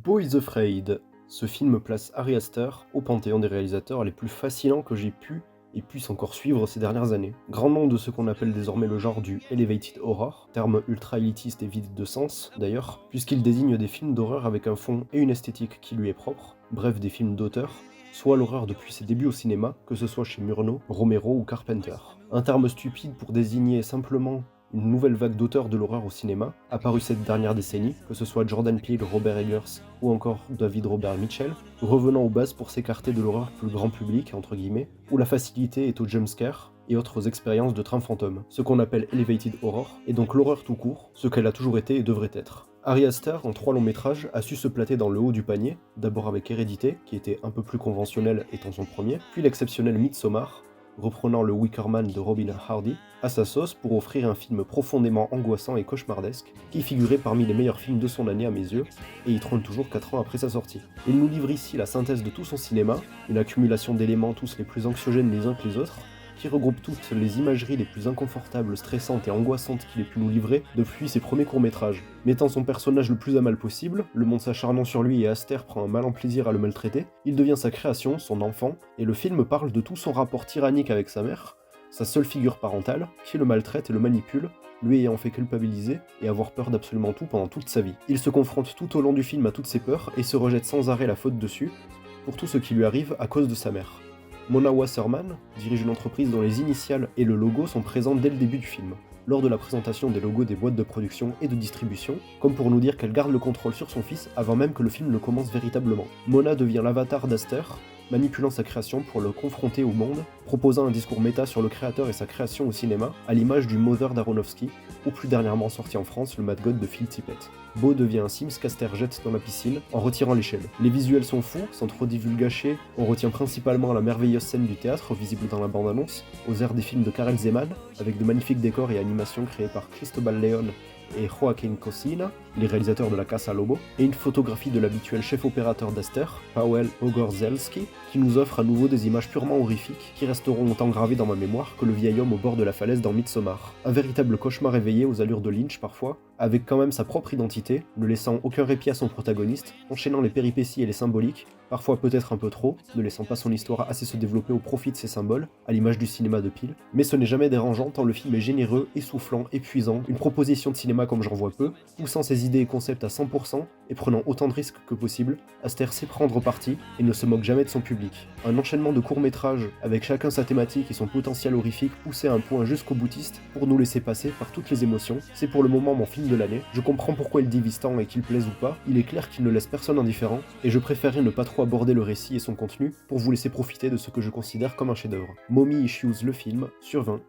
Beau is Afraid. Ce film place Ari Aster au panthéon des réalisateurs les plus fascinants que j'ai pu et puisse encore suivre ces dernières années. Grand nom de ce qu'on appelle désormais le genre du elevated horror, terme ultra élitiste et vide de sens d'ailleurs, puisqu'il désigne des films d'horreur avec un fond et une esthétique qui lui est propre, bref des films d'auteur, soit l'horreur depuis ses débuts au cinéma, que ce soit chez Murnau, Romero ou Carpenter. Un terme stupide pour désigner simplement une nouvelle vague d'auteurs de l'horreur au cinéma, apparue cette dernière décennie, que ce soit Jordan Peele, Robert Eggers ou encore David Robert Mitchell, revenant aux bases pour s'écarter de l'horreur plus grand public, entre guillemets, où la facilité est au jumpscare et autres expériences de train fantôme. Ce qu'on appelle elevated horror, et donc l'horreur tout court, ce qu'elle a toujours été et devrait être. Ari Aster, en 3 longs métrages, a su se placer dans le haut du panier, d'abord avec Hérédité, qui était un peu plus conventionnel étant son premier, puis l'exceptionnel Midsommar, reprenant le Wicker Man de Robin Hardy, à sa sauce pour offrir un film profondément angoissant et cauchemardesque, qui figurait parmi les meilleurs films de son année à mes yeux, et y trône toujours 4 ans après sa sortie. Il nous livre ici la synthèse de tout son cinéma, une accumulation d'éléments tous les plus anxiogènes les uns que les autres, qui regroupe toutes les imageries les plus inconfortables, stressantes et angoissantes qu'il ait pu nous livrer depuis ses premiers courts-métrages. Mettant son personnage le plus à mal possible, le monde s'acharnant sur lui et Aster prend un malin plaisir à le maltraiter, il devient sa création, son enfant, et le film parle de tout son rapport tyrannique avec sa mère, sa seule figure parentale, qui le maltraite et le manipule, lui ayant fait culpabiliser et avoir peur d'absolument tout pendant toute sa vie. Il se confronte tout au long du film à toutes ses peurs et se rejette sans arrêt la faute dessus, pour tout ce qui lui arrive à cause de sa mère. Mona Wasserman dirige une entreprise dont les initiales et le logo sont présents dès le début du film, lors de la présentation des logos des boîtes de production et de distribution, comme pour nous dire qu'elle garde le contrôle sur son fils avant même que le film ne commence véritablement. Mona devient l'avatar d'Aster, manipulant sa création pour le confronter au monde, proposant un discours méta sur le créateur et sa création au cinéma, à l'image du Mother d'Aronofsky, ou plus dernièrement sorti en France, le Mad God de Phil Tippett. Beau devient un Sims qu'Aster jette dans la piscine, en retirant l'échelle. Les visuels sont fous, sans trop divulgacher, on retient principalement la merveilleuse scène du théâtre, visible dans la bande-annonce, aux airs des films de Karel Zeman, avec de magnifiques décors et animations créés par Cristobal Leon et Joaquin Cosina, les réalisateurs de La Casa Lobo, et une photographie de l'habituel chef opérateur d'Aster, Paweł Pogorzelski, qui nous offre à nouveau des images purement horrifiques qui resteront autant gravées dans ma mémoire que le vieil homme au bord de la falaise dans Midsommar. Un véritable cauchemar éveillé aux allures de Lynch parfois, avec quand même sa propre identité, ne laissant aucun répit à son protagoniste, enchaînant les péripéties et les symboliques, parfois peut-être un peu trop, ne laissant pas son histoire assez se développer au profit de ses symboles, à l'image du cinéma de Peele, mais ce n'est jamais dérangeant tant le film est généreux, essoufflant, épuisant, une proposition de cinéma comme j'en vois peu, poussant ses idées et concepts à 100% et prenant autant de risques que possible, Aster sait prendre parti et ne se moque jamais de son public. Un enchaînement de courts-métrages, avec chacun sa thématique et son potentiel horrifique poussé à un point jusqu'au boutiste pour nous laisser passer par toutes les émotions, c'est pour le moment mon film de l'année. Je comprends pourquoi il divise tant et qu'il plaise ou pas, il est clair qu'il ne laisse personne indifférent, et je préférerais ne pas trop aborder le récit et son contenu pour vous laisser profiter de ce que je considère comme un chef-d'œuvre. Mommy Issues le film, sur 20.